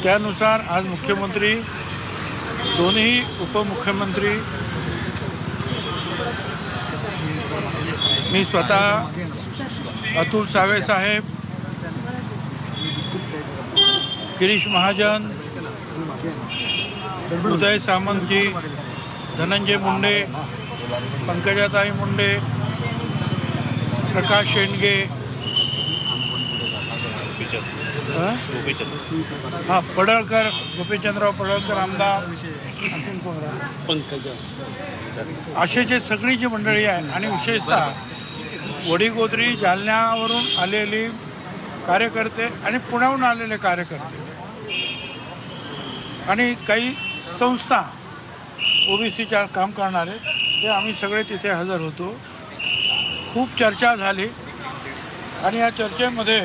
त्यानुसार आज मुख्यमंत्री, दोन्ही उपमुख्यमंत्री, मी स्वतः, अतुल सावे साहेब, गिरीश महाजन, उदय सामंतजी, धनंजय मुंडे, पंकजाताई मुंडे, प्रकाश शेंडगे, पडळकर, गोपीचंदराव पडळकर आमदार, असे जे सगळी जी मंडळी आहे आणि विशेषतः वडीगोद्री जालन्यावरून आलेली कार्यकर्ते आणि पुण्याहून आलेले कार्यकर्ते आणि काही संस्था ओबीसीच्या काम करणारे, ते आम्ही सगळे तिथे हजर होतो. खूप चर्चा झाली आणि या चर्चेमध्ये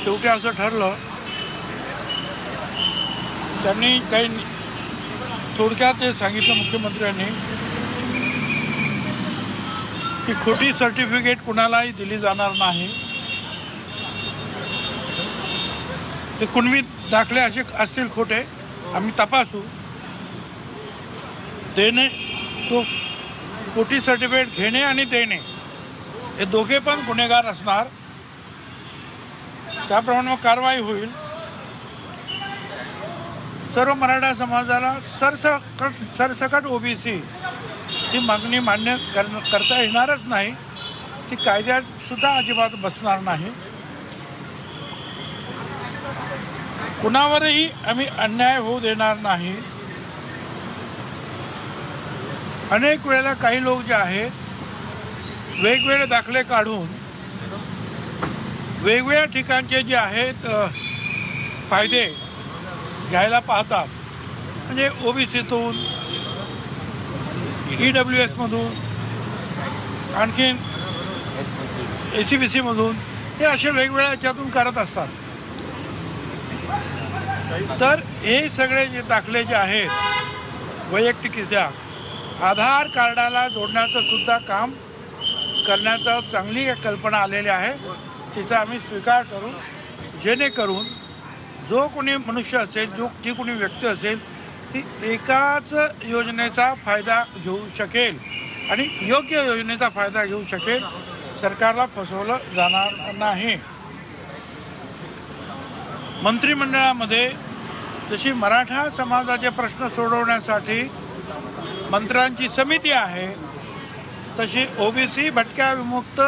शेवटी असं ठरलं, त्यांनी काही थोडक्यात ते सांगितलं मुख्यमंत्र्यांनी की खोटी सर्टिफिकेट कुणालाही दिली जाणार नाही. ते कुणबी दाखले असे असतील खोटे, आम्ही तपासू. देणे, तो खोटी सर्टिफिकेट घेणे आणि देणे हे दोघे पण गुन्हेगार असणार, त्याप्रमाणे कारवाई होईल. सर्व मराठा समाजाला सरसकट ओबीसी ही मागणी मान्य करता येणारच नाही, ती कायद्यात सुद्धा अजिबात बसणार नाही. कुणावरही आम्ही अन्याय होऊ देणार नाही. अनेक वेळेला काही लोक जे आहेत वेगवेगळे दाखले काढून वेगवेगळ्या ठिकाणचे जे आहेत फायदे घ्यायला पाहतात. म्हणजे ओबीसीतून, EWS-मधून, आणखीन ACBC-मधून, हे असे वेगवेगळ्या याच्यातून करत असतात. तर हे सगळे जे दाखले जे आहेत वैयक्तिकरित्या आधार कार्डाला जोडण्याचं सुद्धा काम करण्याचा चांगली कल्पना आलेली आहे. तिचा आम्ही स्वीकार करू, जेणेकरून जो कोणी मनुष्य असेल, जी कोणी व्यक्ती असेल, ती एकाच योजनेचा फायदा घेऊ शकेल आणि योग्य योजनेचा फायदा घेऊ शकेल. सरकारला फसवलं जाणार नाही. मंत्रिमंडळामध्ये जशी मराठा समाजाचे प्रश्न सोडवण्यासाठी मंत्र्यांची समिती आहे, तशी ओबीसी भटक्या विमुक्त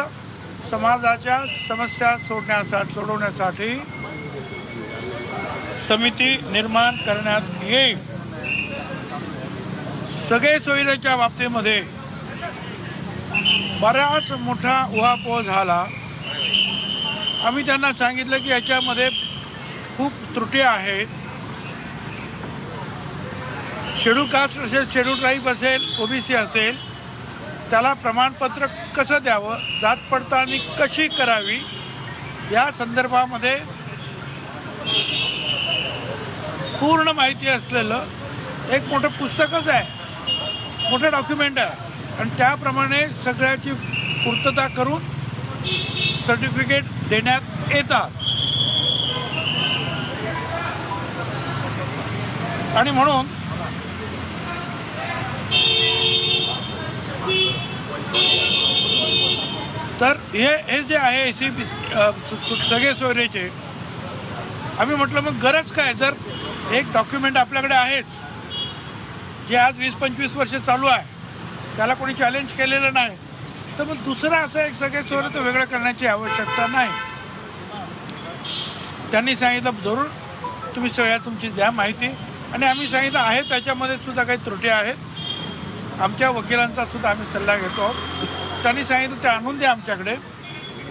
समाजाच्या समस्या सोडवण्यासाठी समिती निर्माण करण्यात येईल. सगळे सोयीच्या बाबतीमध्ये बराच मोठा उहापोह झाला. आम्ही त्यांना सांगितलं की याच्यामध्ये खूप त्रुटी आहेत. शेड्यूल कास्ट असेल, शेड्यूल ट्राईब असेल, ओबीसी असेल, त्याला प्रमाणपत्र कसं द्यावं, जात पडताळणी कशी करावी, या संदर्भामध्ये पूर्ण माहिती असलेलं एक मोठं पुस्तकच आहे, मोठं डॉक्युमेंट आहे. आणि त्याप्रमाणे सगळ्याची पूर्तता करून सर्टिफिकेट देण्यात येतात. आणि म्हणून तर हे जे आहे सगळे सोयरेचे, आम्ही म्हटलं मग गरज काय, जर एक डॉक्युमेंट आपल्याकडे आहेच जे आज 20-25 वर्ष चालू आहे, त्याला कोणी चॅलेंज केलेलं नाही, तर मग दुसरं असं एक सगळे सोयरे तर वेगळं करण्याची आवश्यकता नाही. त्यांनी सांगितलं जरूर तुम्ही सगळ्या तुमची द्या माहिती. आणि आम्ही सांगितलं आहे त्याच्यामध्ये सुद्धा काही त्रुटी आहेत, आमच्या वकिलांचा सुद्धा आम्ही सल्ला घेतो. त्यांनी सांगितलं ते आणून द्या आमच्याकडे.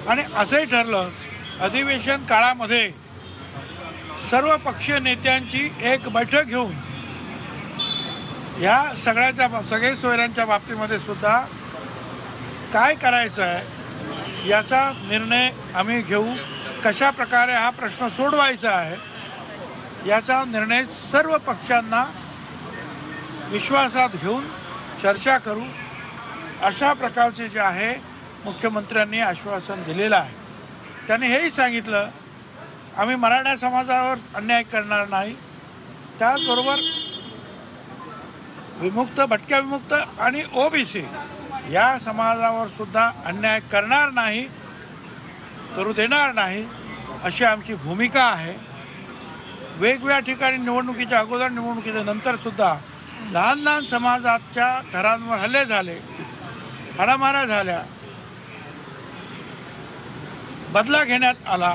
आणि असंही ठरलं अधिवेशन काळामध्ये सर्व पक्षीय नेत्यांची एक बैठक घेऊन या सगळे सोयऱ्यांच्या बाबतीमध्ये सुद्धा काय करायचं आहे याचा निर्णय आम्ही घेऊ. कशा प्रकारे हा प्रश्न सोडवायचा आहे याचा निर्णय सर्व पक्षांना विश्वासात घेऊन चर्चा करू, अशा प्रकारचे जे आहे मुख्यमंत्र्यांनी आश्वासन दिलेलं आहे. त्यांनी हेही सांगितलं आम्ही मराठा समाजावर अन्याय करणार नाही, त्याचबरोबर विमुक्त, भटक्या विमुक्त आणि ओबीसी या समाजावर सुद्धा अन्याय करणार नाही, करू देणार नाही, अशी आमची भूमिका आहे. वेगवेगळ्या ठिकाणी निवडणुकीच्या अगोदर, निवडणुकीच्या नंतर सुद्धा लहान लहान समाजाच्या घरांवर हल्ले झाले, हाणामाऱ्या झाल्या, बदला घेण्यात आला.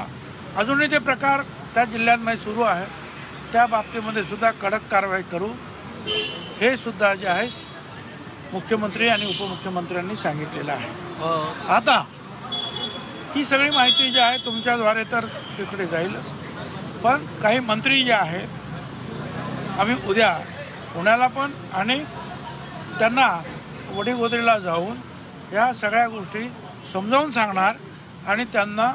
अजूनही ते प्रकार त्या जिल्ह्यांमध्ये सुरू आहे. त्या बाबतीमध्ये सुद्धा कडक कारवाई करू, हे सुद्धा जे आहे मुख्यमंत्री आणि उपमुख्यमंत्र्यांनी सांगितलेलं आहे. आता ही सगळी माहिती जी आहे तुमच्याद्वारे तर तिकडे जाईलच, पण काही मंत्री जे आहेत आम्ही उद्या पुण्याला पण आणि त्यांना वडीगोद्रीला जाऊन या सगळ्या गोष्टी समजावून सांगणार आणि त्यांना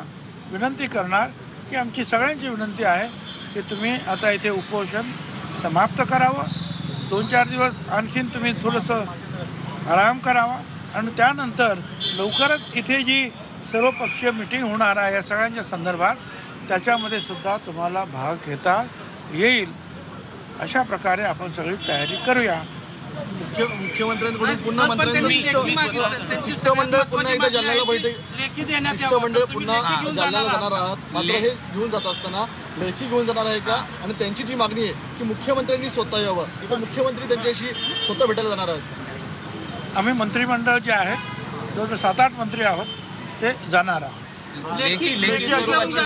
विनंती करणार की आमची सगळ्यांची विनंती आहे की तुम्ही आता इथे उपोषण समाप्त करावं, 2-4 दिवस आणखीन तुम्ही थोडंसं आराम करावा आणि त्यानंतर लवकरच इथे जी सर्वपक्षीय मिटिंग होणार आहे या सगळ्यांच्या संदर्भात, त्याच्यामध्ये सुद्धा तुम्हाला भाग घेता येईल. अशा प्रकारे आपण सगळी तयारी करूया. मुख्यमंत्र्यांकडून पुन्हा मंत्र्यांचं शिष्टमंडळ पुन्हा एकदा जालन्याला शिष्टमंडळ पुन्हा जालन्याला जाणार आहात, मात्र हे घेऊन जात असताना लेखी घेऊन जाणार आहे का? आणि त्यांची जी मागणी आहे की मुख्यमंत्र्यांनी स्वतः यावं, तर मुख्यमंत्री त्यांच्याशी स्वतः भेटायला जाणार आहेत. आम्ही मंत्रिमंडळ जे आहे जवळजवळ 7-8 मंत्री आहोत ते जाणार आहोत.